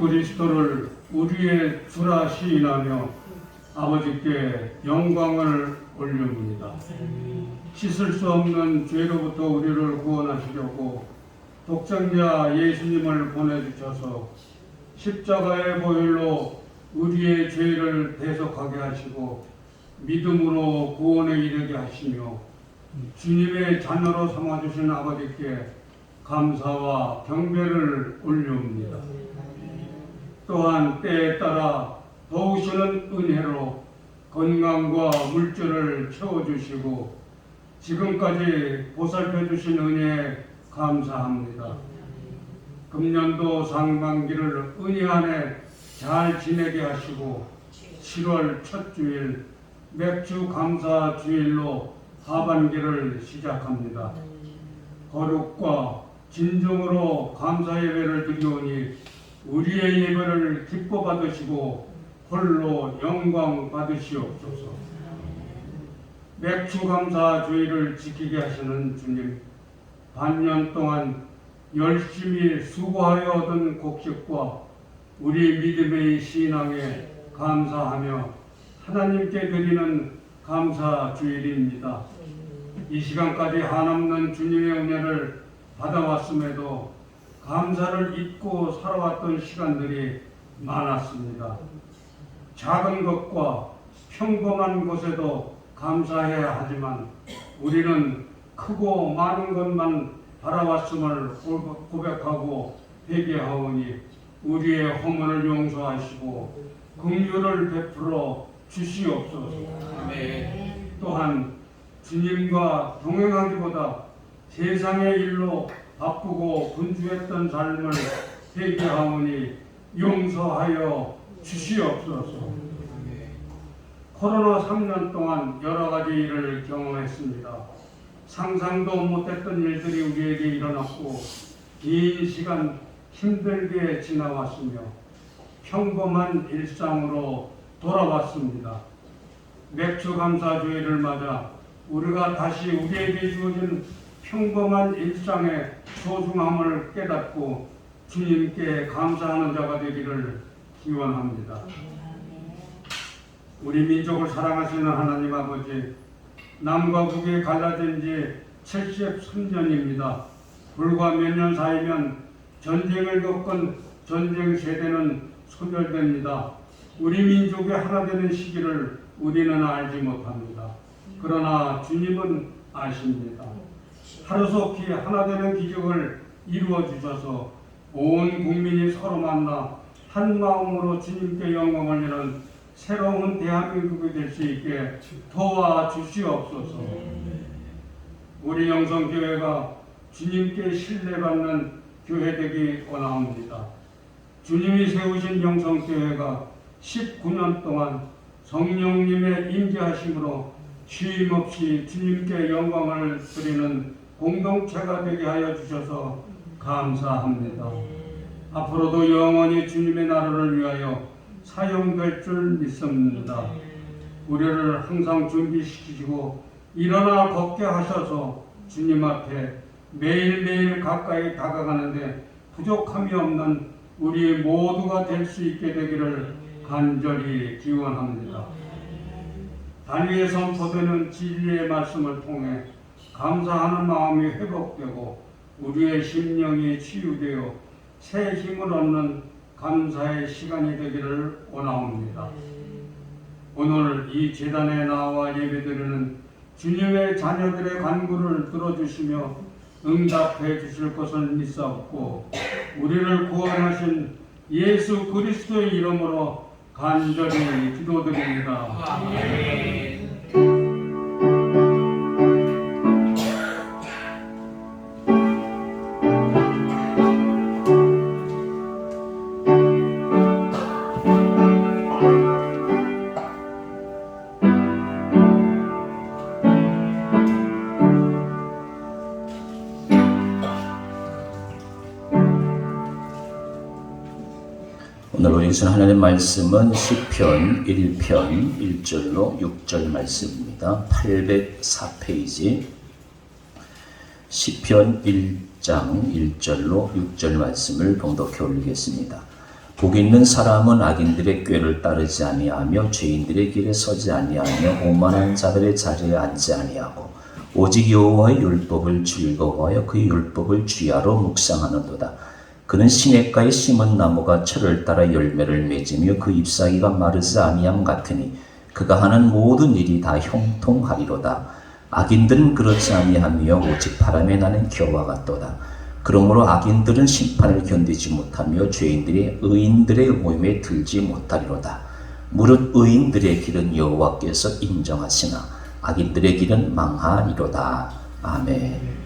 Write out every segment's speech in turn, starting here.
그리스도를 우리의 주라 시인하며 아버지께 영광을 올립니다. 씻을 수 없는 죄로부터 우리를 구원하시려고 독생자 예수님을 보내주셔서 십자가의 보혈로 우리의 죄를 대속하게 하시고 믿음으로 구원에 이르게 하시며 주님의 자녀로 삼아주신 아버지께 감사와 경배를 올려옵니다. 또한 때에 따라 도우시는 은혜로 건강과 물질을 채워주시고 지금까지 보살펴주신 은혜에 감사합니다. 금년도 상반기를 은혜 안에 잘 지내게 하시고 7월 첫 주일 맥주 감사 주일로 하반기를 시작합니다. 거룩과 진정으로 감사 예배를 드리오니 우리의 예배를 기뻐 받으시고 홀로 영광 받으시옵소서. 맥주 감사 주일을 지키게 하시는 주님, 반년 동안 열심히 수고하여 얻은 곡식과 우리 믿음의 신앙에 감사하며 하나님께 드리는 감사 주일입니다. 이 시간까지 한없는 주님의 은혜를 받아왔음에도 감사를 잊고 살아왔던 시간들이 많았습니다. 작은 것과 평범한 것에도 감사해야 하지만 우리는 크고 많은 것만 바라왔음을 고백하고 회개하오니 우리의 허물을 용서하시고 긍휼을 베풀어 주시옵소서. 또한 주님과 동행하기보다 세상의 일로 바쁘고 분주했던 삶을 회개하오니 용서하여 주시옵소서. 코로나 3년 동안 여러 가지 일을 경험했습니다. 상상도 못했던 일들이 우리에게 일어났고 긴 시간 힘들게 지나왔으며 평범한 일상으로 돌아왔습니다. 맥주 감사 주일을 맞아 우리가 다시 우리에게 주어진 평범한 일상의 소중함을 깨닫고 주님께 감사하는 자가 되기를 기원합니다. 우리 민족을 사랑하시는 하나님 아버지, 남과 북이 갈라진 지 73년입니다. 불과 몇 년 사이면 전쟁을 겪은 전쟁 세대는 소멸됩니다. 우리 민족의 하나 되는 시기를 우리는 알지 못합니다. 그러나 주님은 아십니다. 하루속히 하나 되는 기적을 이루어 주셔서 온 국민이 서로 만나 한 마음으로 주님께 영광을 드리는 새로운 대한민국이 될 수 있게 도와주시옵소서. 우리 영성교회가 주님께 신뢰받는 교회 되기 원합니다. 주님이 세우신 영성교회가 19년 동안 성령님의 임재하심으로 쉼없이 주님께 영광을 드리는 공동체가 되게 하여 주셔서 감사합니다. 앞으로도 영원히 주님의 나라를 위하여 사용될 줄 믿습니다. 우리를 항상 준비시키시고 일어나 걷게 하셔서 주님 앞에 매일매일 가까이 다가가는데 부족함이 없는 우리 모두가 될 수 있게 되기를 간절히 기원합니다. 단위에 선포되는 진리의 말씀을 통해 감사하는 마음이 회복되고 우리의 심령이 치유되어 새 힘을 얻는 감사의 시간이 되기를 원하옵니다. 오늘 이 제단에 나와 예배드리는 주님의 자녀들의 간구를 들어주시며 응답해 주실 것을 믿사옵고 우리를 구원하신 예수 그리스도의 이름으로 간절히 기도드립니다. 아멘. 오늘 우리 읽은 하나님의 말씀은 시편 1편 1절로 6절 말씀입니다. 804페이지 시편 1장 1절로 6절 말씀을 봉독해 올리겠습니다. 복 있는 사람은 악인들의 꾀를 따르지 아니하며 죄인들의 길에 서지 아니하며 오만한 자들의 자리에 앉지 아니하고 오직 여호와의 율법을 즐거워하여 그 율법을 주야로 묵상하는도다. 그는 시냇가에 심은 나무가 철을 따라 열매를 맺으며 그 잎사귀가 마르지 아니함 같으니 그가 하는 모든 일이 다 형통하리로다. 악인들은 그렇지 아니하며 오직 바람에 나는 겨와 같도다. 그러므로 악인들은 심판을 견디지 못하며 죄인들이 의인들의 모임에 들지 못하리로다. 무릇 의인들의 길은 여호와께서 인정하시나 악인들의 길은 망하리로다. 아멘.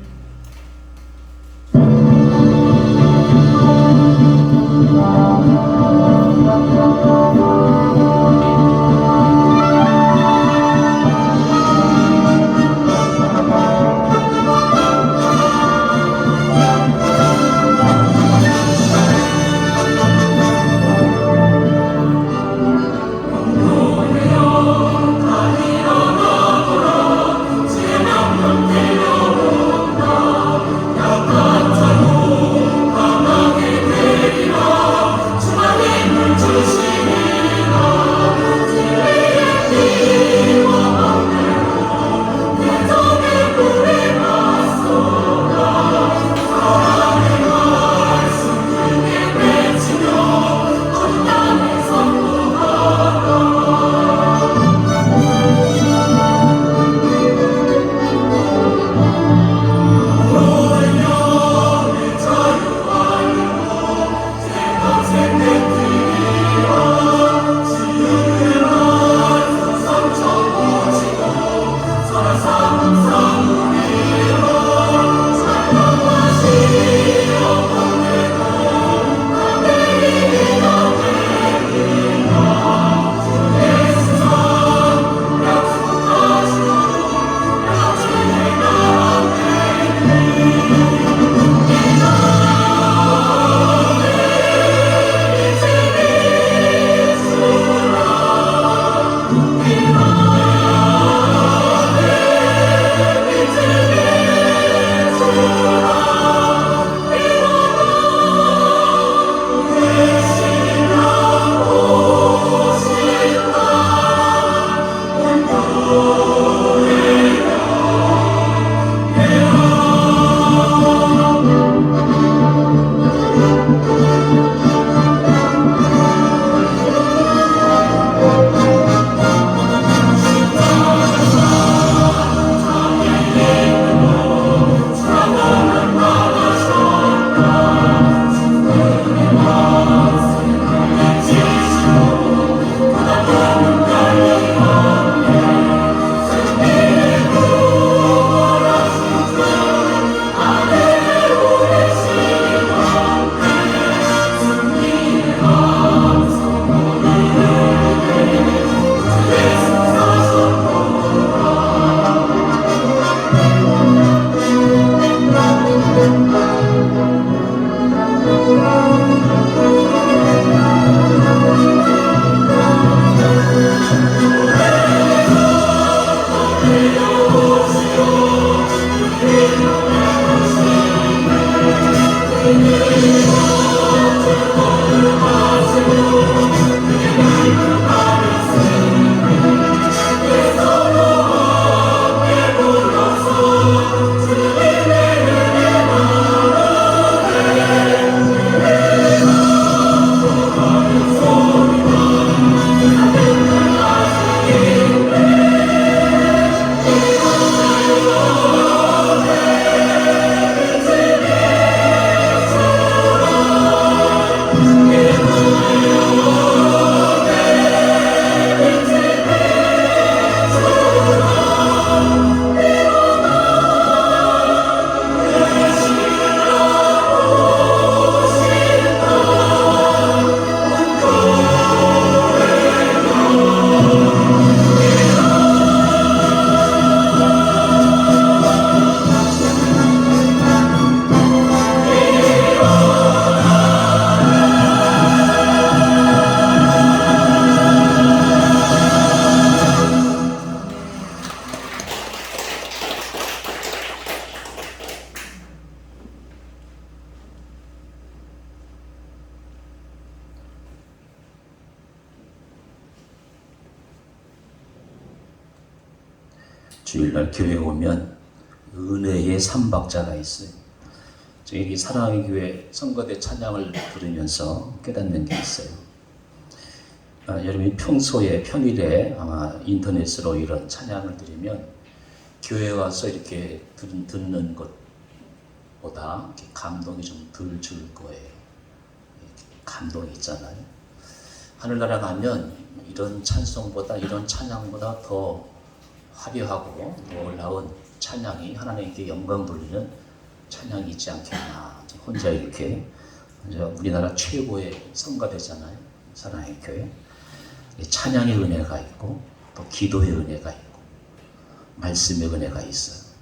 주일날 교회 오면 은혜의 삼박자가 있어요. 저희 사랑의 교회 성가대 찬양을 들으면서 깨닫는 게 있어요. 여러분이 평소에 평일에 아마 인터넷으로 이런 찬양을 들으면 교회 와서 이렇게 듣는 것보다 이렇게 감동이 좀 덜 줄 거예요. 감동이 있잖아요. 하늘나라 가면 이런 찬송보다 이런 찬양보다 더 화려하고 놀라운 찬양이 하나님께 영광 돌리는 찬양이 있지 않겠나. 혼자 이렇게 우리나라 최고의 성가대잖아요. 사랑의 교회. 찬양의 은혜가 있고 또 기도의 은혜가 있고 말씀의 은혜가 있어요.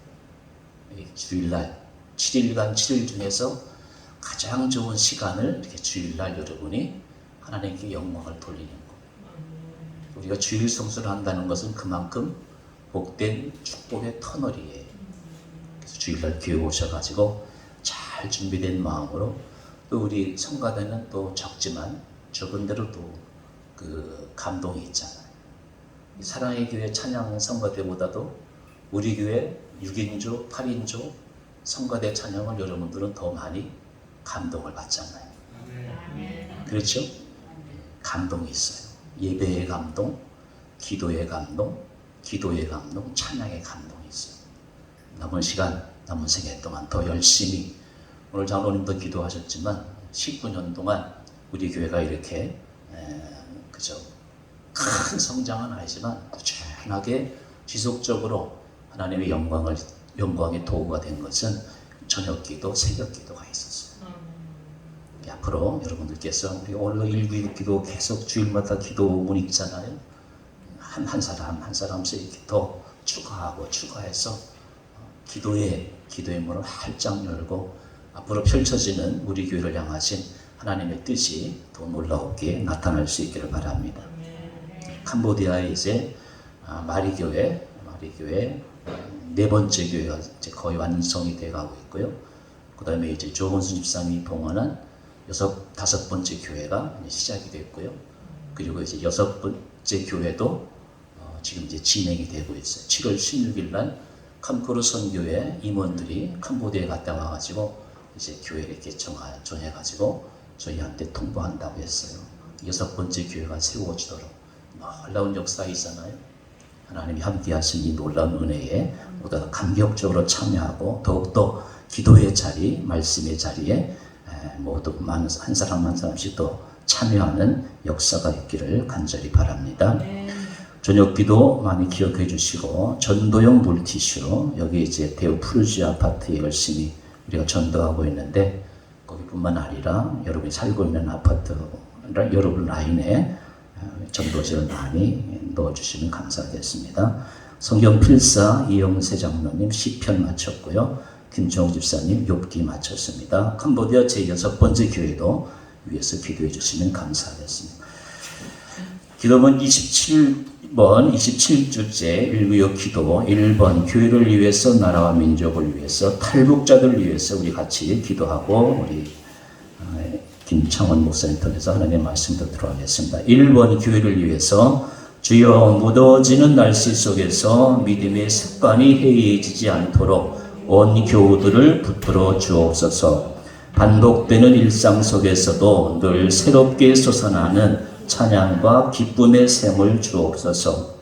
주일날 7일간 7일 중에서 가장 좋은 시간을 이렇게 주일날 여러분이 하나님께 영광을 돌리는 거. 우리가 주일 성수를 한다는 것은 그만큼 복된 축복의 터널이에요. 그래서 주일날 교회 오셔가지고 잘 준비된 마음으로 또 우리 성가대는 또 적지만 적은 대로 또 그 감동이 있잖아요. 사랑의 교회 찬양 성가대보다도 우리 교회 6인조, 8인조 성가대 찬양을 여러분들은 더 많이 감동을 받잖아요. 그렇죠? 감동이 있어요. 예배의 감동, 기도의 감동, 찬양의 감동이 있어요. 남은 시간, 남은 생애 동안 더 열심히 오늘 장로님도 기도하셨지만 19년 동안 우리 교회가 이렇게 그저 큰 성장은 아니지만 꾸준하게 지속적으로 하나님의 영광의 도구가 된 것은 저녁기도, 새벽기도가 있었어요. 앞으로 여러분들께서 우리 오늘도 196 기도 계속 주일마다 기도문 있잖아요. 한 사람씩 이렇게 더 추가해서 기도의 문을 활짝 열고 앞으로 펼쳐지는 우리 교회를 향하신 하나님의 뜻이 더 놀라웠기에 나타날 수 있기를 바랍니다. 캄보디아에 이제 마리교회 네 번째 교회가 이제 거의 완성이 돼가고 있고요. 그 다음에 이제 조건순 집사님이 봉헌한 다섯 번째 교회가 시작이 됐고요. 그리고 이제 6번째 교회도 지금 이제 진행이 되고 있어요. 7월 16일 날 캄코르 선교회 임원들이 캄보디아에 갔다 와가지고 이제 교회를 이렇게 정해가지고 저희한테 통보한다고 했어요. 6번째 교회가 세워지도록 놀라운 역사 있잖아요. 하나님이 함께하신 이 놀라운 은혜에 보다 감격적으로 참여하고 더욱더 기도의 자리, 말씀의 자리에 모두 한 사람 한 사람씩 또 참여하는 역사가 있기를 간절히 바랍니다. 저녁기도 많이 기억해 주시고 전도용 물티슈 여기 이제 대우 푸르지 아파트에 열심히 우리가 전도하고 있는데 거기뿐만 아니라 여러분이 살고 있는 아파트 여러분 라인에 전도지를 많이 넣어주시면 감사하겠습니다. 성경 필사 이영세 장로님 시편 마쳤고요. 김정우 집사님 욥기 마쳤습니다. 캄보디아 제6번째 교회도 위에서 기도해 주시면 감사하겠습니다. 기도문 27주째 196 기도 1번 교회를 위해서 나라와 민족을 위해서 탈북자들을 위해서 우리 같이 기도하고 우리 김창원 목사님 통해서 하나님의 말씀 듣도록 하겠습니다. 1번 교회를 위해서 주여 무더워지는 날씨 속에서 믿음의 습관이 해이해지지 않도록 온 교우들을 붙들어 주옵소서. 반복되는 일상 속에서도 늘 새롭게 솟아나는 찬양과 기쁨의 샘을 주옵소서.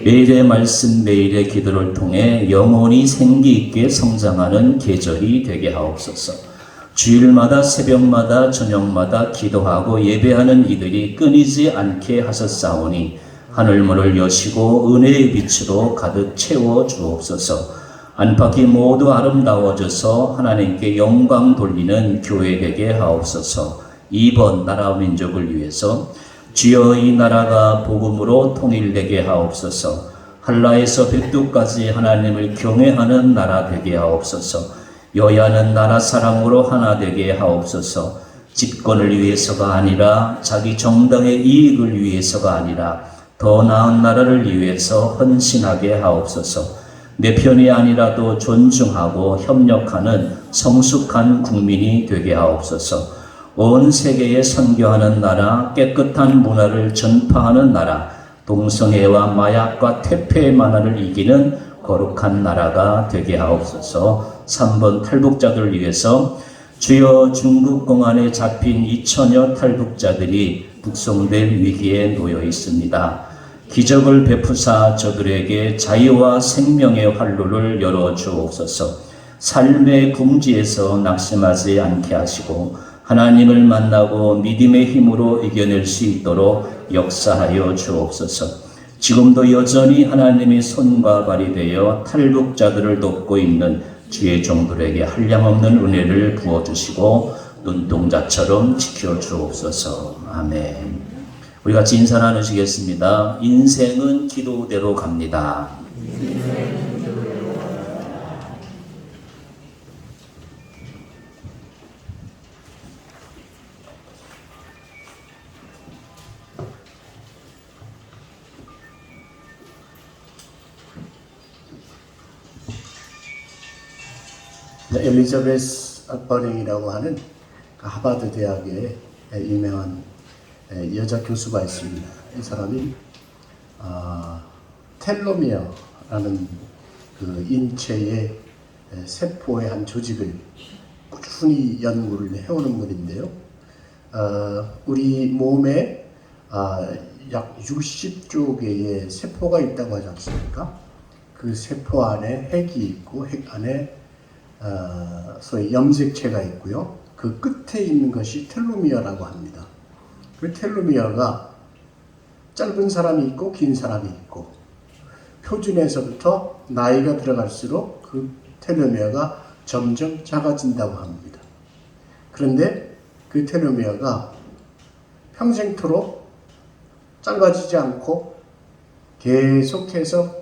매일의 말씀 매일의 기도를 통해 영혼이 생기 있게 성장하는 계절이 되게 하옵소서. 주일마다 새벽마다 저녁마다 기도하고 예배하는 이들이 끊이지 않게 하셨사오니 하늘문을 여시고 은혜의 빛으로 가득 채워 주옵소서. 안팎이 모두 아름다워져서 하나님께 영광 돌리는 교회 되게 하옵소서. 2번 나라 민족을 위해서 주여 이 나라가 복음으로 통일되게 하옵소서. 한라에서 백두까지 하나님을 경외하는 나라 되게 하옵소서. 여야는 나라 사랑으로 하나 되게 하옵소서. 집권을 위해서가 아니라 자기 정당의 이익을 위해서가 아니라 더 나은 나라를 위해서 헌신하게 하옵소서. 내 편이 아니라도 존중하고 협력하는 성숙한 국민이 되게 하옵소서. 온 세계에 선교하는 나라, 깨끗한 문화를 전파하는 나라, 동성애와 마약과 퇴폐의 만화를 이기는 거룩한 나라가 되게 하옵소서. 3번 탈북자들을 위해서 주여 중국 공안에 잡힌 2천여 탈북자들이 북송될 위기에 놓여 있습니다. 기적을 베푸사 저들에게 자유와 생명의 활로를 열어 주옵소서. 삶의 궁지에서 낙심하지 않게 하시고 하나님을 만나고 믿음의 힘으로 이겨낼 수 있도록 역사하여 주옵소서. 지금도 여전히 하나님의 손과 발이 되어 탈북자들을 돕고 있는 주의 종들에게 한량없는 은혜를 부어주시고 눈동자처럼 지켜주옵소서. 아멘. 우리 같이 인사 나누시겠습니다. 인생은 기도대로 갑니다. 엘리자베스 버링이라고 하는 하버드 대학의 유명한 여자 교수가 있습니다. 이 사람이 텔로미어라는 그 인체의 세포의 한 조직을 꾸준히 연구를 해오는 분인데요. 우리 몸에 약 60조 개의 세포가 있다고 하지 않습니까? 그 세포 안에 핵이 있고 핵 안에 소위 염색체가 있고요. 그 끝에 있는 것이 텔로미어라고 합니다. 그 텔로미어가 짧은 사람이 있고 긴 사람이 있고 표준에서부터 나이가 들어갈수록 그 텔로미어가 점점 작아진다고 합니다. 그런데 그 텔로미어가 평생토록 짧아지지 않고 계속해서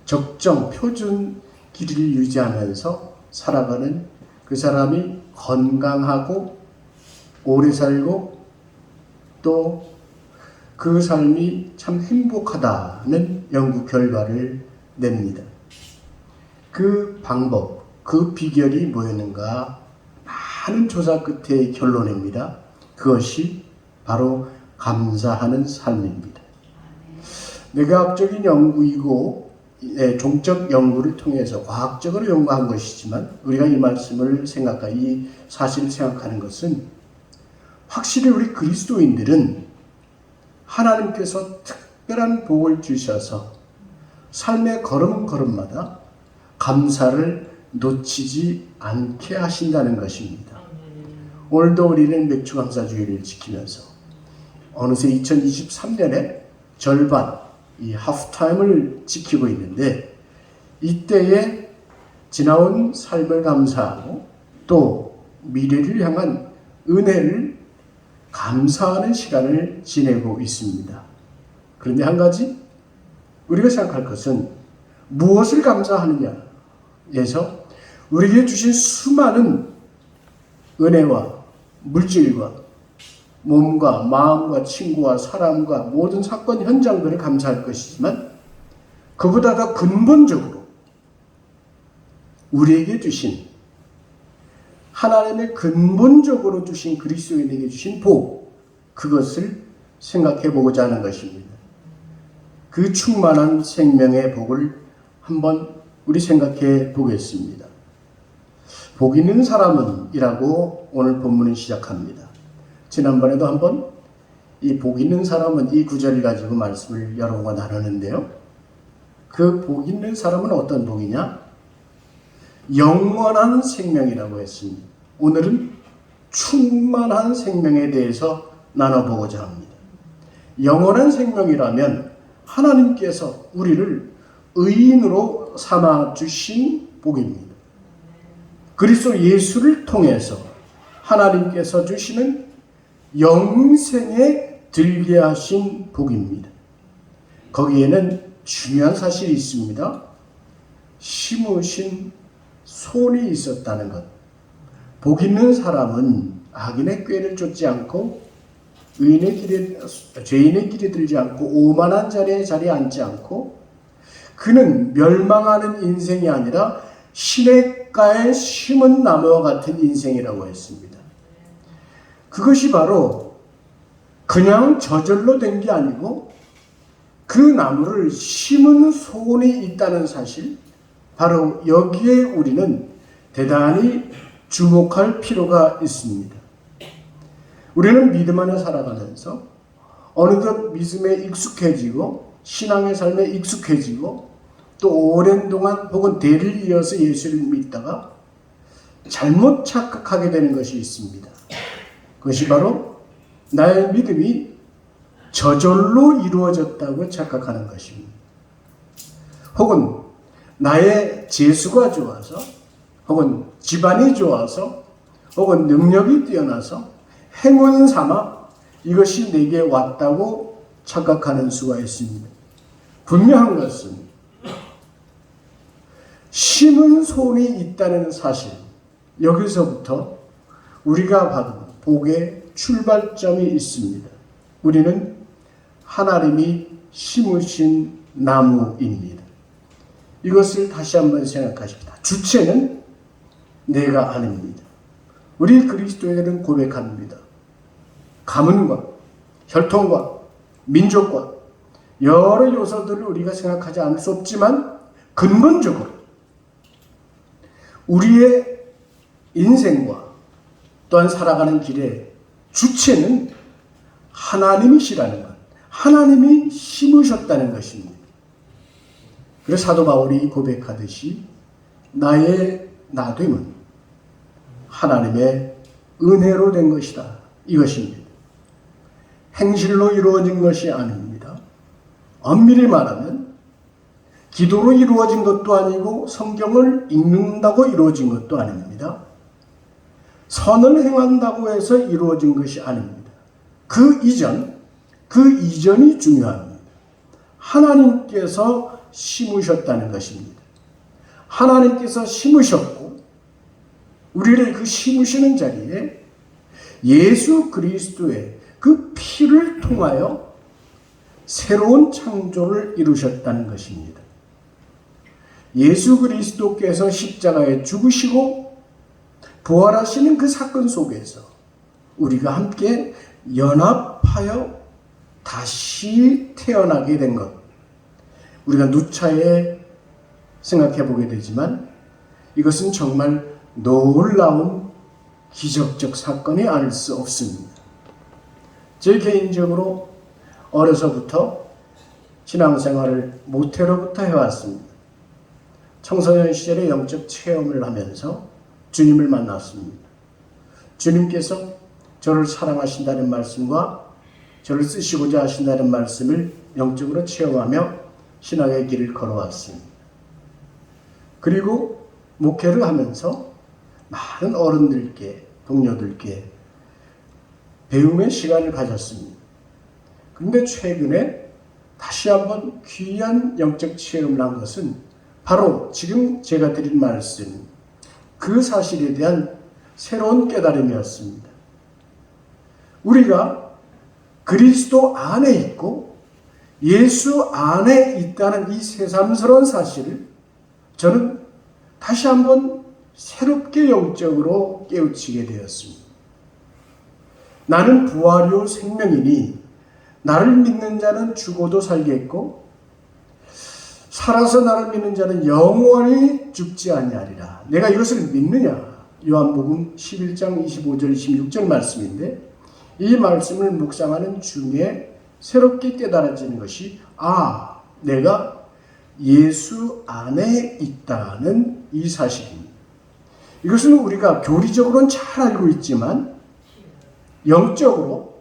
적정 표준 길이를 유지하면서 살아가는 그 사람이 건강하고 오래 살고 또 그 삶이 참 행복하다는 연구 결과를 냅니다. 그 방법, 그 비결이 뭐였는가? 많은 조사 끝에 결론입니다. 그것이 바로 감사하는 삶입니다. 뇌과학적인 연구이고 종적 연구를 통해서 과학적으로 연구한 것이지만 우리가 이 말씀을 이 사실을 생각하는 것은 확실히 우리 그리스도인들은 하나님께서 특별한 복을 주셔서 삶의 걸음걸음마다 감사를 놓치지 않게 하신다는 것입니다. 오늘도 우리는 맥주감사주의를 지키면서 어느새 2023년에 절반 이 하프타임을 지키고 있는데 이때에 지나온 삶을 감사하고 또 미래를 향한 은혜를 감사하는 시간을 지내고 있습니다. 그런데 한 가지 우리가 생각할 것은 무엇을 감사하느냐에서 우리에게 주신 수많은 은혜와 물질과 몸과 마음과 친구와 사람과 모든 사건 현장들을 감사할 것이지만 그보다 더 근본적으로 우리에게 주신 하나님의 근본적으로 주신 그리스도인에게 주신 복, 그것을 생각해 보고자 하는 것입니다. 그 충만한 생명의 복을 한번 우리 생각해 보겠습니다. 복 있는 사람은 이라고 오늘 본문을 시작합니다. 지난번에도 한번 이 복 있는 사람은 이 구절을 가지고 말씀을 여러 번 나누는데요. 그 복 있는 사람은 어떤 복이냐? 영원한 생명이라고 했습니다. 오늘은 충만한 생명에 대해서 나눠보고자 합니다. 영원한 생명이라면 하나님께서 우리를 의인으로 삼아주신 복입니다. 그리스도 예수를 통해서 하나님께서 주시는 영생에 들게 하신 복입니다. 거기에는 중요한 사실이 있습니다. 심으신 손이 있었다는 것. 복 있는 사람은 악인의 꾀를 쫓지 않고 죄인의 길에 들지 않고 오만한 자리에 앉지 않고 그는 멸망하는 인생이 아니라 시냇가에 심은 나무와 같은 인생이라고 했습니다. 그것이 바로 그냥 저절로 된 게 아니고 그 나무를 심은 소원이 있다는 사실, 바로 여기에 우리는 대단히 주목할 필요가 있습니다. 우리는 믿음 안에 살아가면서 어느덧 믿음에 익숙해지고 신앙의 삶에 익숙해지고 또 오랜 동안 혹은 대를 이어서 예수를 믿다가 잘못 착각하게 되는 것이 있습니다. 그것이 바로 나의 믿음이 저절로 이루어졌다고 착각하는 것입니다. 혹은 나의 재수가 좋아서 혹은 집안이 좋아서 혹은 능력이 뛰어나서 행운 삼아 이것이 내게 왔다고 착각하는 수가 있습니다. 분명한 것은 심은 손이 있다는 사실, 여기서부터 우리가 받은 복의 출발점이 있습니다. 우리는 하나님이 심으신 나무입니다. 이것을 다시 한번 생각하십시다. 주체는 내가 아닙니다. 우리 그리스도인들은 고백합니다. 가문과 혈통과 민족과 여러 요소들을 우리가 생각하지 않을 수 없지만 근본적으로 우리의 인생과 또한 살아가는 길에 주체는 하나님이시라는 것, 하나님이 심으셨다는 것입니다. 그래서 사도 바울이 고백하듯이 나의 나됨은 하나님의 은혜로 된 것이다, 이것입니다. 행실로 이루어진 것이 아닙니다. 엄밀히 말하면 기도로 이루어진 것도 아니고 성경을 읽는다고 이루어진 것도 아닙니다. 선을 행한다고 해서 이루어진 것이 아닙니다. 그 이전이 중요합니다. 하나님께서 심으셨다는 것입니다. 하나님께서 심으셨고 우리를 그 심으시는 자리에 예수 그리스도의 그 피를 통하여 새로운 창조를 이루셨다는 것입니다. 예수 그리스도께서 십자가에 죽으시고 부활하시는 그 사건 속에서 우리가 함께 연합하여 다시 태어나게 된 것, 우리가 누차에 생각해 보게 되지만 이것은 정말 놀라운 기적적 사건이 아닐 수 없습니다. 제 개인적으로 어려서부터 신앙생활을 모태로부터 해왔습니다. 청소년 시절에 영적 체험을 하면서 주님을 만났습니다. 주님께서 저를 사랑하신다는 말씀과 저를 쓰시고자 하신다는 말씀을 영적으로 체험하며 신앙의 길을 걸어왔습니다. 그리고 목회를 하면서 많은 어른들께, 동료들께 배움의 시간을 가졌습니다. 그런데 최근에 다시 한번 귀한 영적 체험을 한 것은 바로 지금 제가 드린 말씀, 그 사실에 대한 새로운 깨달음이었습니다. 우리가 그리스도 안에 있고 예수 안에 있다는 이 새삼스러운 사실을 저는 다시 한번 새롭게 영적으로 깨우치게 되었습니다. 나는 부활이요 생명이니 나를 믿는 자는 죽어도 살겠고 살아서 나를 믿는 자는 영원히 죽지 아니하리라. 내가 이것을 믿느냐? 요한복음 11장 25절 26절 말씀인데 이 말씀을 묵상하는 중에 새롭게 깨달아지는 것이 내가 예수 안에 있다는 이 사실입니다. 이것은 우리가 교리적으로는 잘 알고 있지만 영적으로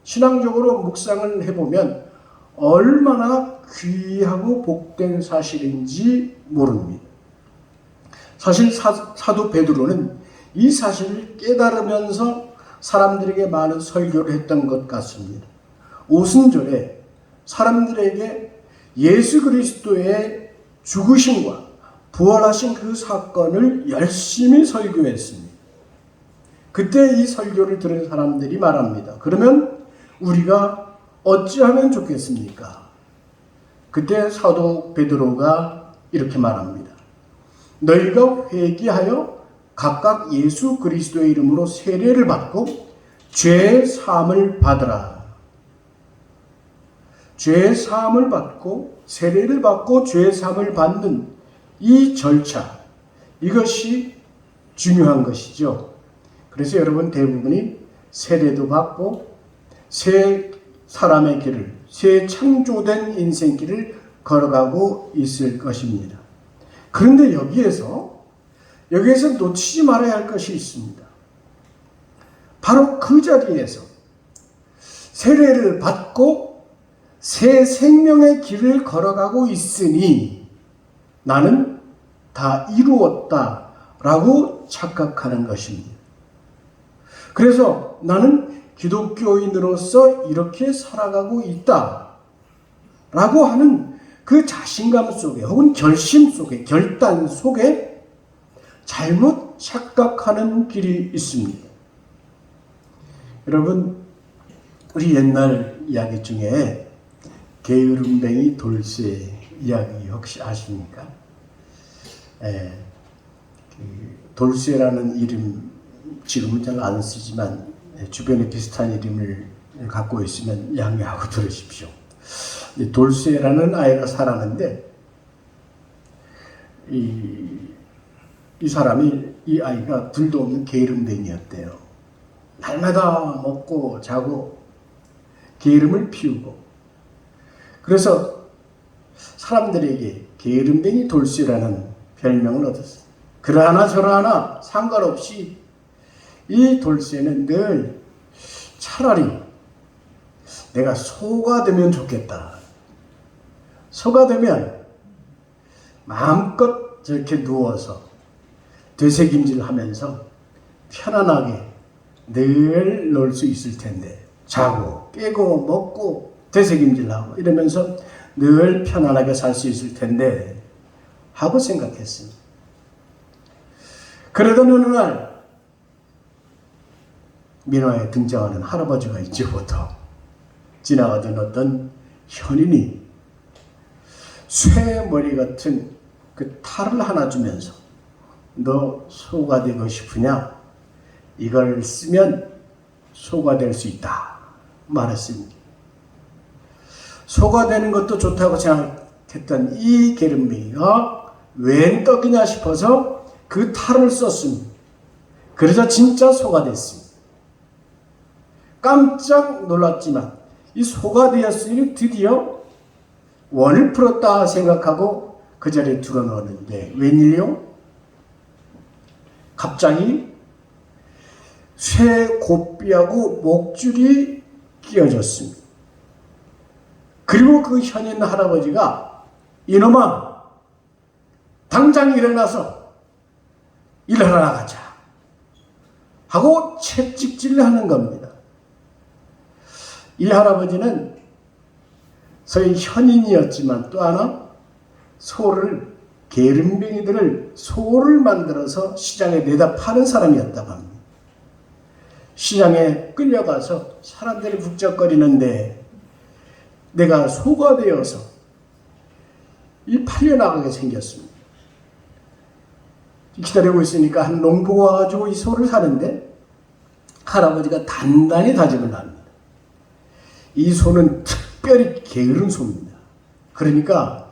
신앙적으로 묵상을 해보면 얼마나 귀하고 복된 사실인지 모릅니다. 사실 사도 베드로는 이 사실을 깨달으면서 사람들에게 많은 설교를 했던 것 같습니다. 오순절에 사람들에게 예수 그리스도의 죽으심과 부활하신 그 사건을 열심히 설교했습니다. 그때 이 설교를 들은 사람들이 말합니다. 그러면 우리가 어찌하면 좋겠습니까? 그때 사도 베드로가 이렇게 말합니다. 너희가 회개하여 각각 예수 그리스도의 이름으로 세례를 받고 죄 사함을 받으라. 죄 사함을 받고 세례를 받고 죄 사함을 받는 이 절차, 이것이 중요한 것이죠. 그래서 여러분 대부분이 세례도 받고 새 사람의 길을, 새 창조된 인생길을 걸어가고 있을 것입니다. 그런데 여기에서 놓치지 말아야 할 것이 있습니다. 바로 그 자리에서 세례를 받고 새 생명의 길을 걸어가고 있으니 나는 다 이루었다라고 착각하는 것입니다. 그래서 나는 기독교인으로서 이렇게 살아가고 있다라고 하는 그 자신감 속에 혹은 결심 속에, 결단 속에 잘못 착각하는 길이 있습니다. 여러분, 우리 옛날 이야기 중에 게으름뱅이 돌쇠 이야기 혹시 아십니까? 돌쇠라는 이름 지금은 잘 안 쓰지만 주변에 비슷한 이름을 갖고 있으면 양해하고 들으십시오. 돌쇠라는 아이가 살았는데 이 사람이, 이 아이가 둘도 없는 게으름뱅이였대요. 날마다 먹고 자고 게으름을 피우고, 그래서 사람들에게 게으름뱅이 돌쇠라는 별명을 얻었어요. 그러하나 저러하나 상관없이 이 돌쇠는 늘 차라리 내가 소가 되면 좋겠다. 소가 되면 마음껏 저렇게 누워서 되새김질 하면서 편안하게 늘 놀 수 있을 텐데, 자고 깨고 먹고 되새김질하고 이러면서 늘 편안하게 살 수 있을 텐데 하고 생각했습니다. 그러던 어느 날 민화에 등장하는 할아버지가 있지부터 지나가던 어떤 현인이 쇠머리 같은 그 탈을 하나 주면서 너 소가 되고 싶으냐? 이걸 쓰면 소가 될 수 있다 말했습니다. 소가 되는 것도 좋다고 생각했던 이 게으름뱅이가 웬 떡이냐 싶어서 그 탈을 썼습니다. 그래서 진짜 소가 됐습니다. 깜짝 놀랐지만 이 소가 되었으니 드디어 원을 풀었다 생각하고 그 자리에 들어놓았는데 웬일이요? 갑자기 쇠 고삐하고 목줄이 끼어졌습니다. 그리고 그 현인 할아버지가 이놈아 당장 일어나서 일하러 나가자 하고 채찍질을 하는 겁니다. 이 할아버지는 소위 현인이었지만 또 하나 소를, 게으름뱅이들을 소를 만들어서 시장에 내다 파는 사람이었다고 합니다. 시장에 끌려가서 사람들이 북적거리는데 내가 소가 되어서 팔려나가게 생겼습니다. 기다리고 있으니까 한 농부가 와가지고 이 소를 사는데 할아버지가 단단히 다짐을 합니다. 이 소는 특별히 게으른 소입니다. 그러니까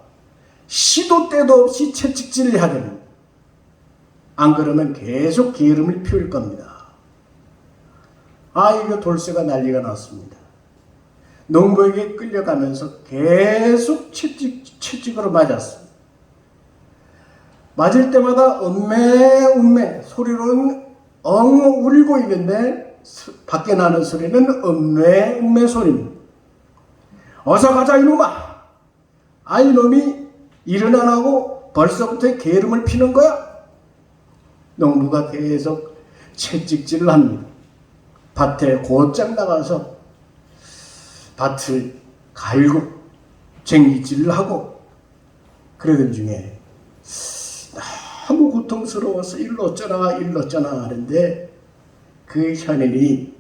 시도 때도 없이 채찍질을 해야 됩니다. 안 그러면 계속 게으름을 피울 겁니다. 이거 돌쇠가 난리가 났습니다. 농부에게 끌려가면서 계속 채찍으로 맞았습니다. 맞을 때마다 음메 소리로는 엉 울고 있는데 밖에 나는 소리는 음메 소리입니다. 어서 가자 이놈아! 이놈이 일은 안 하고 벌써부터 게으름을 피는 거야? 농부가 계속 채찍질을 합니다. 밭에 곧장 나가서 밭을 갈고 쟁기질을 하고 그러던 중에 너무 고통스러워서 일로 어쩌나 하는데 그 현인이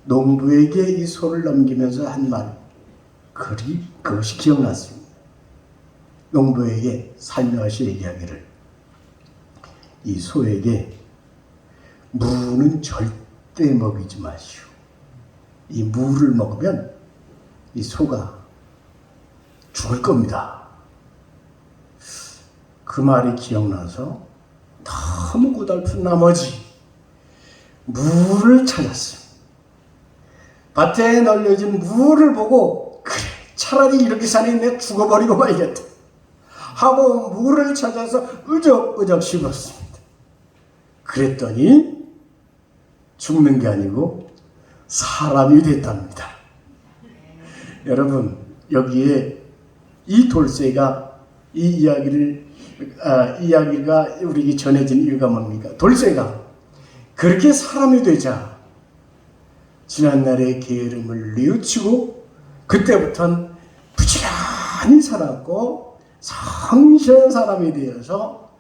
농부에게 이 소를 넘기면서 한 말, 그것이 기억났습니다. 농부에게 살며시 얘기하기를 이 소에게 무는 절대 먹이지 마시오. 이 무를 먹으면 이 소가 죽을 겁니다. 그 말이 기억나서 너무 고달픈 나머지 물을 찾았어요. 밭에 널려진 물을 보고 그래, 차라리 이렇게 사니 내가 죽어버리고 말겠다 하고 물을 찾아서 으적으적 씹었습니다. 그랬더니 죽는 게 아니고 사람이 됐답니다. 여러분, 여기에 이 돌쇠가 이야기가 우리에게 전해진 이유가 뭡니까? 돌쇠가 그렇게 사람이 되자 지난날의 게으름을 뉘우치고 그때부터는 부지런히 살았고 성실한 사람이 되어서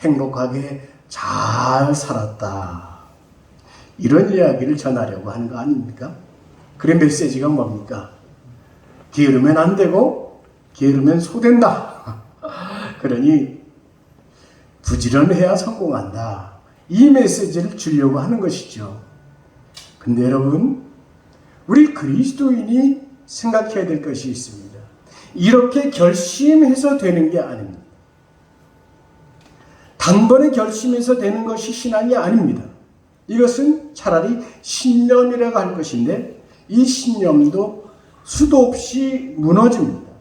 행복하게 잘 살았다. 이런 이야기를 전하려고 하는 거 아닙니까? 그래, 메시지가 뭡니까? 게으르면 안 되고 게으르면 소된다. 그러니 부지런해야 성공한다. 이 메시지를 주려고 하는 것이죠. 근데 여러분, 우리 그리스도인이 생각해야 될 것이 있습니다. 이렇게 결심해서 되는 게 아닙니다. 단번에 결심해서 되는 것이 신앙이 아닙니다. 이것은 차라리 신념이라고 할 것인데 이 신념도 수도 없이 무너집니다.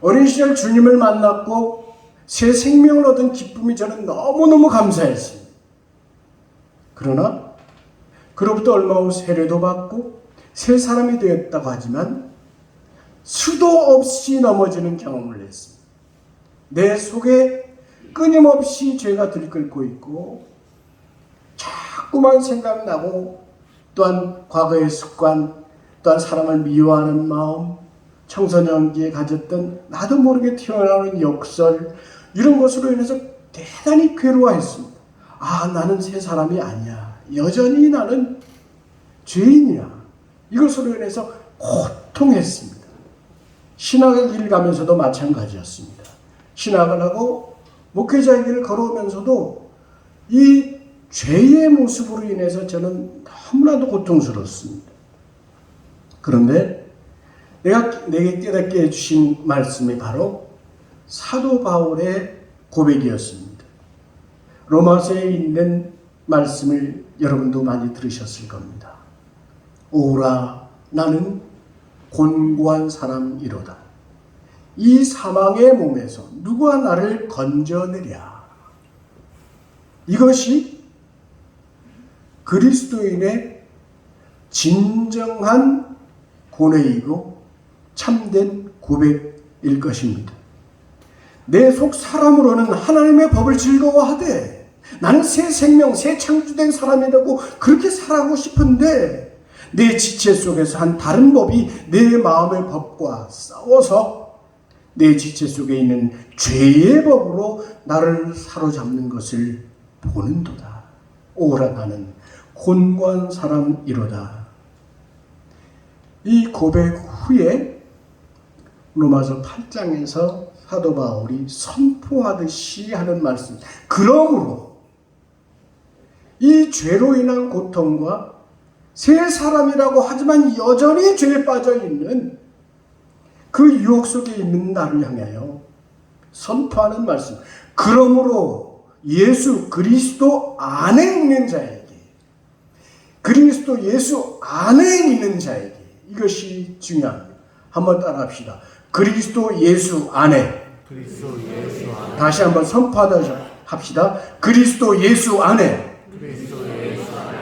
어린 시절 주님을 만났고 새 생명을 얻은 기쁨이 저는 너무너무 감사했습니다. 그러나 그로부터 얼마 후 세례도 받고 새 사람이 되었다고 하지만 수도 없이 넘어지는 경험을 했습니다. 내 속에 끊임없이 죄가 들끓고 있고 자꾸만 생각나고 또한 과거의 습관, 또한 사람을 미워하는 마음, 청소년기에 가졌던 나도 모르게 튀어나오는 욕설, 이런 것으로 인해서 대단히 괴로워했습니다. 아, 나는 새 사람이 아니야. 여전히 나는 죄인이야. 이것으로 인해서 고통했습니다. 신학의 길 가면서도 마찬가지였습니다. 신학을 하고 목회자의 길을 걸어오면서도 이 죄의 모습으로 인해서 저는 너무나도 고통스럽습니다. 그런데 내게 깨닫게 해주신 말씀이 바로 사도 바울의 고백이었습니다. 로마서에 있는 말씀을 여러분도 많이 들으셨을 겁니다. 오라, 나는 곤고한 사람이로다. 이 사망의 몸에서 누가 나를 건져내랴. 이것이 그리스도인의 진정한 고뇌이고 참된 고백일 것입니다. 내 속 사람으로는 하나님의 법을 즐거워하되 나는 새 생명, 새 창조된 사람이라고 그렇게 살아가고 싶은데 내 지체 속에서 한 다른 법이 내 마음의 법과 싸워서 내 지체 속에 있는 죄의 법으로 나를 사로잡는 것을 보는도다. 오라, 나는 곤고한 사람이로다. 이 고백 후에 로마서 8장에서 사도 바울이 선포하듯이 하는 말씀. 그러므로 이 죄로 인한 고통과 새 사람이라고 하지만 여전히 죄에 빠져 있는 그 유혹 속에 있는 나를 향하여 선포하는 말씀. 그러므로 예수 그리스도 안에 있는 자에게, 그리스도 예수 안에 있는 자에게, 이것이 중요합니다. 한번 따라합시다. 그리스도 예수 안에. 다시 한번 선포하다 합시다. 그리스도 예수 안에.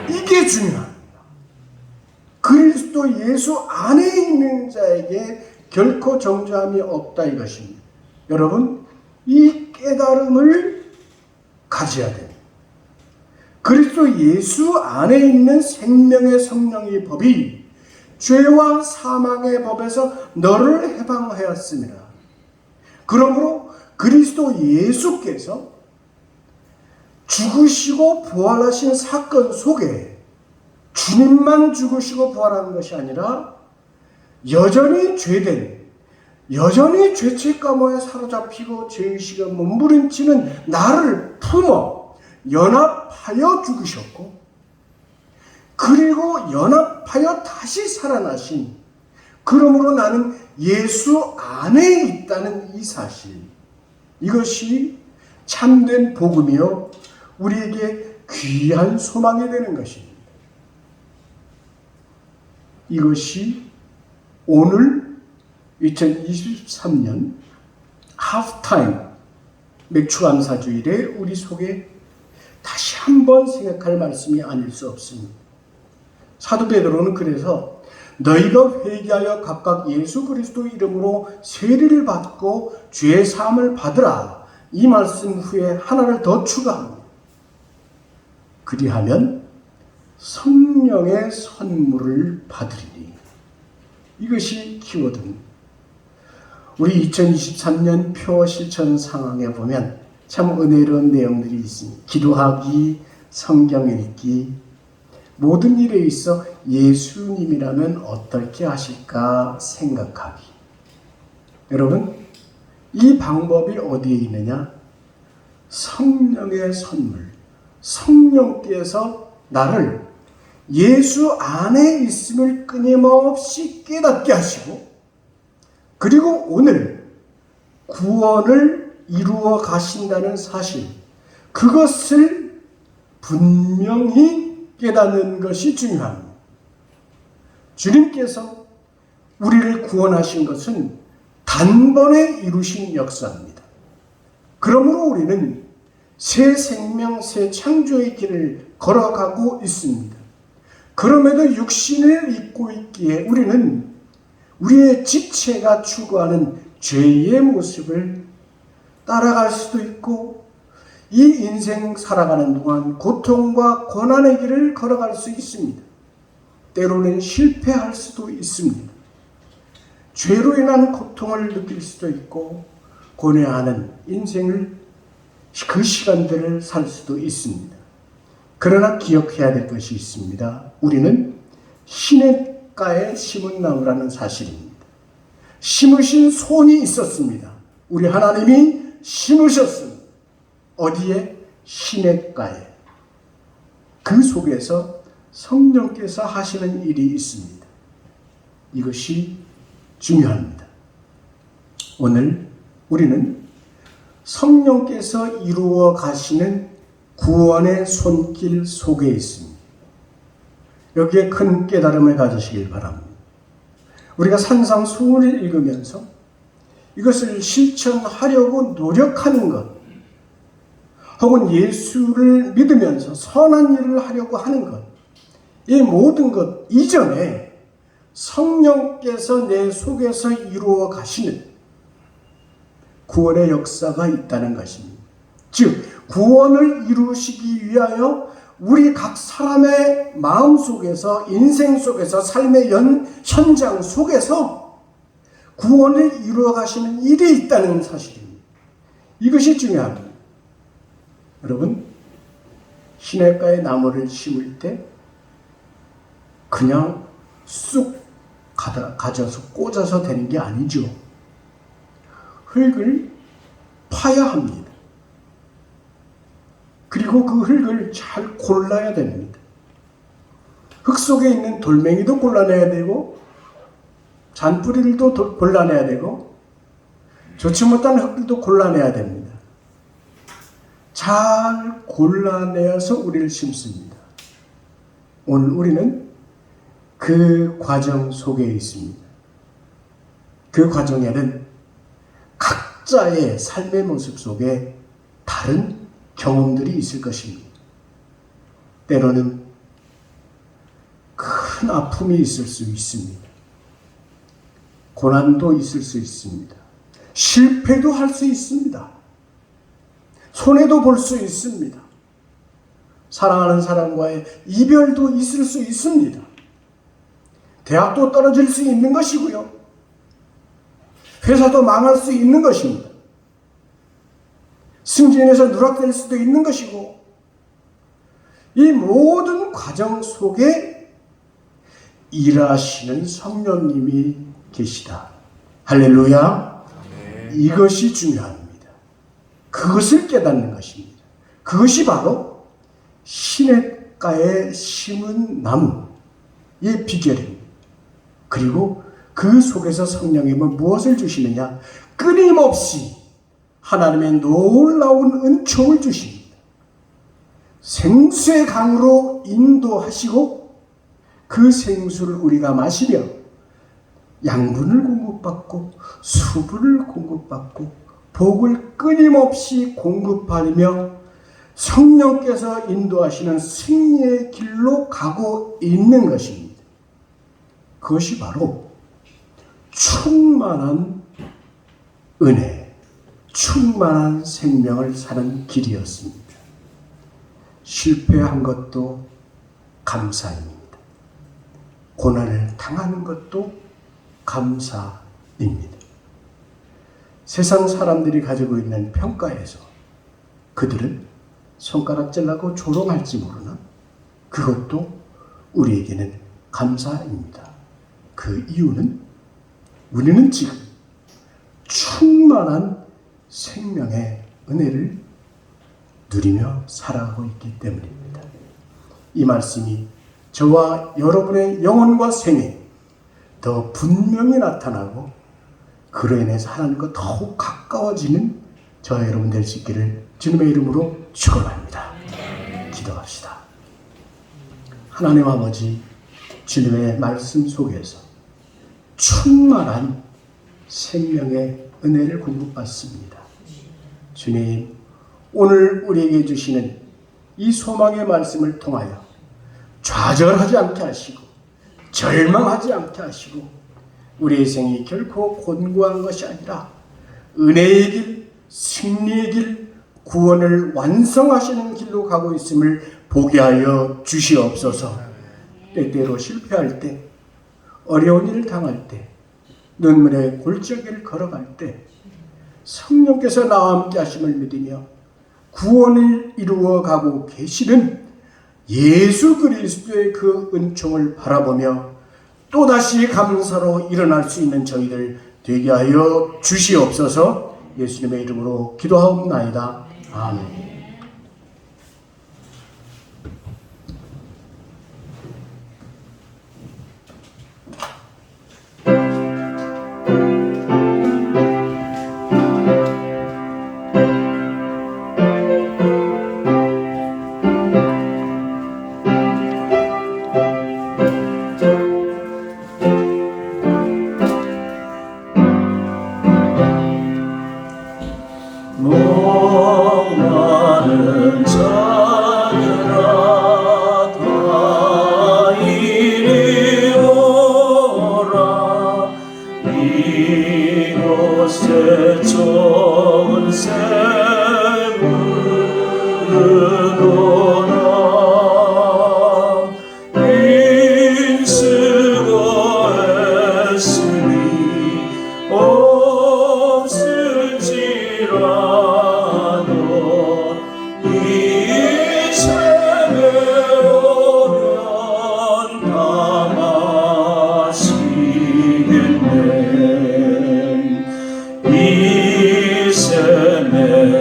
이게 중요합니다. 그리스도 예수 안에 있는 자에게 결코 정죄함이 없다, 이것입니다. 여러분, 이 깨달음을 가져야 됩니다. 그리스도 예수 안에 있는 생명의 성령의 법이 죄와 사망의 법에서 너를 해방하였습니다. 그러므로 그리스도 예수께서 죽으시고 부활하신 사건 속에 주님만 죽으시고 부활한 것이 아니라 여전히 죄된, 여전히 죄책감에 사로잡히고 죄의식에 몸부림치는 나를 품어 연합하여 죽으셨고, 그리고 연합하여 다시 살아나신 그러므로 나는 예수 안에 있다는 이 사실, 이것이 참된 복음이요 우리에게 귀한 소망이 되는 것입니다. 이것이 오늘 2023년 하프타임 맥주감사주일에 우리 속에 다시 한번 생각할 말씀이 아닐 수 없습니다. 사도 베드로는 그래서 너희가 회개하여 각각 예수 그리스도 이름으로 세례를 받고 죄의 사함을 받으라, 이 말씀 후에 하나를 더 추가합니다. 그리하면 성령의 선물을 받으리니. 이것이 키워드입니다. 우리 2023년 표 실천 상황에 보면 참 은혜로운 내용들이 있습니다. 기도하기, 성경 읽기, 모든 일에 있어 예수님이라면 어떻게 하실까 생각하기. 여러분, 이 방법이 어디에 있느냐? 성령의 선물, 성령께서 나를 예수 안에 있음을 끊임없이 깨닫게 하시고, 그리고 오늘 구원을 이루어 가신다는 사실, 그것을 분명히 깨닫는 것이 중요합니다. 주님께서 우리를 구원하신 것은 단번에 이루신 역사입니다. 그러므로 우리는 새 생명, 새 창조의 길을 걸어가고 있습니다. 그럼에도 육신을 입고 있기에 우리는 우리의 지체가 추구하는 죄의 모습을 따라갈 수도 있고, 이 인생 살아가는 동안 고통과 고난의 길을 걸어갈 수 있습니다. 때로는 실패할 수도 있습니다. 죄로 인한 고통을 느낄 수도 있고, 고뇌하는 인생을, 그 시간들을 살 수도 있습니다. 그러나 기억해야 될 것이 있습니다. 우리는 시냇가에 심은 나무라는 사실입니다. 심으신 손이 있었습니다. 우리 하나님이 심으셨습니다. 어디에? 시냇가에. 그 속에서 성령께서 하시는 일이 있습니다. 이것이 중요합니다. 오늘 우리는 성령께서 이루어 가시는 구원의 손길 속에 있습니다. 여기에 큰 깨달음을 가지시길 바랍니다. 우리가 산상수훈을 읽으면서 이것을 실천하려고 노력하는 것, 혹은 예수를 믿으면서 선한 일을 하려고 하는 것, 이 모든 것 이전에 성령께서 내 속에서 이루어 가시는 구원의 역사가 있다는 것입니다. 즉, 구원을 이루시기 위하여 우리 각 사람의 마음 속에서, 인생 속에서, 삶의 현장 속에서 구원을 이루어 가시는 일이 있다는 사실입니다. 이것이 중요합니다. 여러분, 시냇가에 나무를 심을 때 그냥 쑥 가져서 꽂아서 되는 게 아니죠. 흙을 파야 합니다. 그리고 그 흙을 잘 골라야 됩니다. 흙 속에 있는 돌멩이도 골라내야 되고, 잔뿌리들도 골라내야 되고, 좋지 못한 흙들도 골라내야 됩니다. 잘 골라내어서 우리를 심습니다. 오늘 우리는 그 과정 속에 있습니다. 그 과정에는 각자의 삶의 모습 속에 다른 경험들이 있을 것입니다. 때로는 큰 아픔이 있을 수 있습니다. 고난도 있을 수 있습니다. 실패도 할 수 있습니다. 손해도 볼 수 있습니다. 사랑하는 사람과의 이별도 있을 수 있습니다. 대학도 떨어질 수 있는 것이고요. 회사도 망할 수 있는 것입니다. 승진에서 누락될 수도 있는 것이고, 이 모든 과정 속에 일하시는 성령님이 계시다. 할렐루야. 이것이 중요합니다. 그것을 깨닫는 것입니다. 그것이 바로 시냇가에 심은 나무의 비결입니다. 그리고 그 속에서 성령님은 무엇을 주시느냐? 끊임없이 하나님의 놀라운 은총을 주십니다. 생수의 강으로 인도하시고 그 생수를 우리가 마시며 양분을 공급받고 수분을 공급받고 복을 끊임없이 공급받으며 성령께서 인도하시는 승리의 길로 가고 있는 것입니다. 그것이 바로 충만한 은혜, 충만한 생명을 사는 길이었습니다. 실패한 것도 감사입니다. 고난을 당하는 것도 감사입니다. 세상 사람들이 가지고 있는 평가에서 그들은 손가락질하고 조롱할지 모르나 그것도 우리에게는 감사입니다. 그 이유는 우리는 지금 충만한 생명의 은혜를 누리며 살아가고 있기 때문입니다. 이 말씀이 저와 여러분의 영혼과 생에 더 분명히 나타나고 그로 인해서 하나님과 더욱 가까워지는 저와 여러분 될 수 있기를 주님의 이름으로 축원합니다. 기도합시다. 하나님 아버지, 주님의 말씀 속에서 충만한 생명의 은혜를 공급받습니다. 주님, 오늘 우리에게 주시는 이 소망의 말씀을 통하여 좌절하지 않게 하시고 절망하지 않게 하시고 우리의 생이 결코 곤고한 것이 아니라 은혜의 길, 승리의 길, 구원을 완성하시는 길로 가고 있음을 보게 하여 주시옵소서. 때때로 실패할 때, 어려운 일을 당할 때, 눈물의 골짜기를 걸어갈 때 성령께서 나와 함께 하심을 믿으며 구원을 이루어 가고 계시는 예수 그리스도의 그 은총을 바라보며 또다시 감사로 일어날 수 있는 저희들 되게 하여 주시옵소서. 예수님의 이름으로 기도하옵나이다. 아멘. 목마른 자들아 다 이리 오라. 이곳에 좋은 샘을 흐르도다. 힘쓰고 애쓰니 없을지라도 이 샘에 오면 다 마시겠네. 이 샘의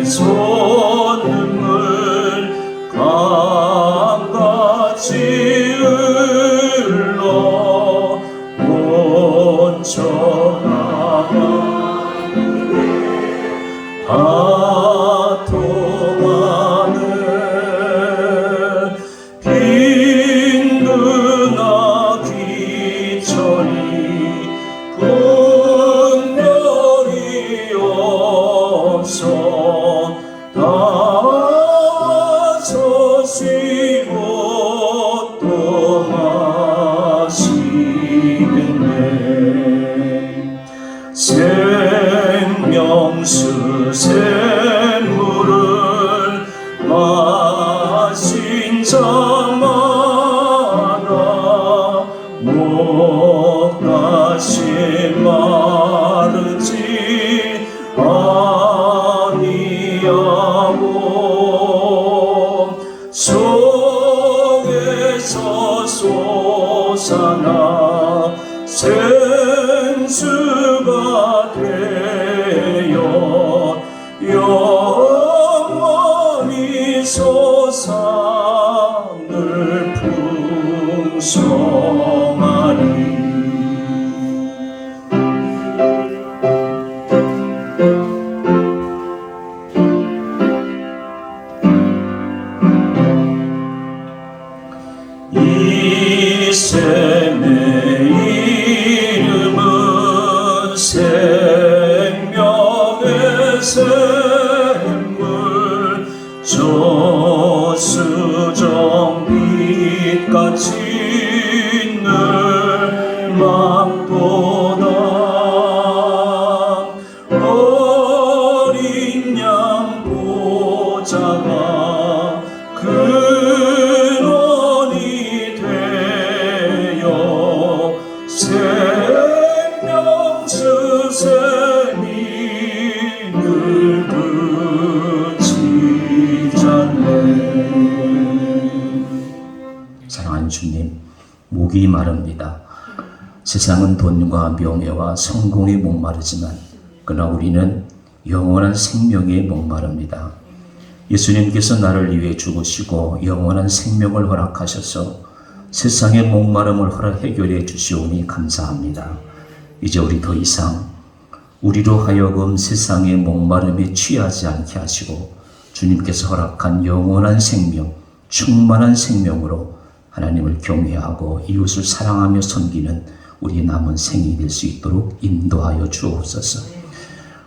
솟는물 강같이 흘러 온천하가 아통하네. 빈드나 기천이 분별이 없어 나와서 쉬고 또 마시겠네. 생명수 샘물을 마신 자마다 목다시 마르지 아니하고 속에서 솟아나 생수가 되어 영원히 솟아늘 풍성하니. 목이 마릅니다. 세상은 돈과 명예와 성공에 목마르지만 그러나 우리는 영원한 생명에 목마릅니다. 예수님께서 나를 위해 죽으시고 영원한 생명을 허락하셔서 세상의 목마름을 해결해 주시오니 감사합니다. 이제 우리 더 이상 우리로 하여금 세상의 목마름에 취하지 않게 하시고 주님께서 허락한 영원한 생명, 충만한 생명으로 하나님을 경외하고 이웃을 사랑하며 섬기는 우리 남은 생이 될 수 있도록 인도하여 주옵소서.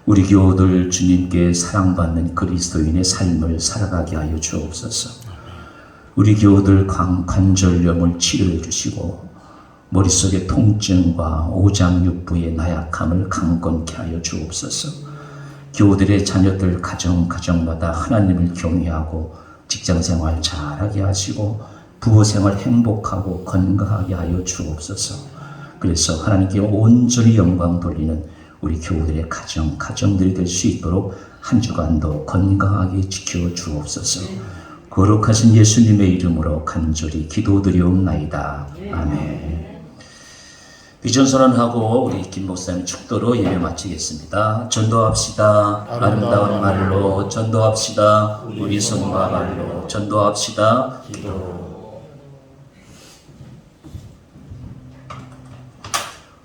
우리 교우들 주님께 사랑받는 그리스도인의 삶을 살아가게 하여 주옵소서. 우리 교우들 관절염을 치료해 주시고 머릿속의 통증과 오장육부의 나약함을 강건케 하여 주옵소서. 교우들의 자녀들 가정마다 하나님을 경외하고 직장생활 잘하게 하시고 부부생활 행복하고 건강하게 하여 주옵소서. 그래서 하나님께 온전히 영광 돌리는 우리 교우들의 가정들이 될 수 있도록 한 주간도 건강하게 지켜 주옵소서. 거룩하신 예수님의 이름으로 간절히 기도드리옵나이다. 아멘. 비전 선언하고 우리 김 목사님 축도로 예배 마치겠습니다. 전도합시다. 아름다운 말로 전도합시다. 우리 손과 발로 전도합시다.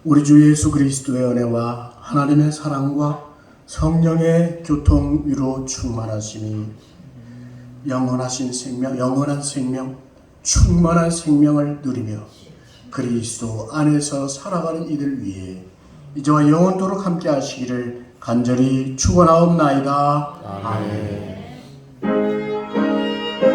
우리 주 예수 그리스도의 은혜와 하나님의 사랑과 성령의 교통 위로 충만하심이 영원하신 생명, 영원한 생명, 충만한 생명을 누리며 그리스도 안에서 살아가는 이들 위해 이제와 영원토록 함께 하시기를 간절히 축원하옵나이다. 아멘.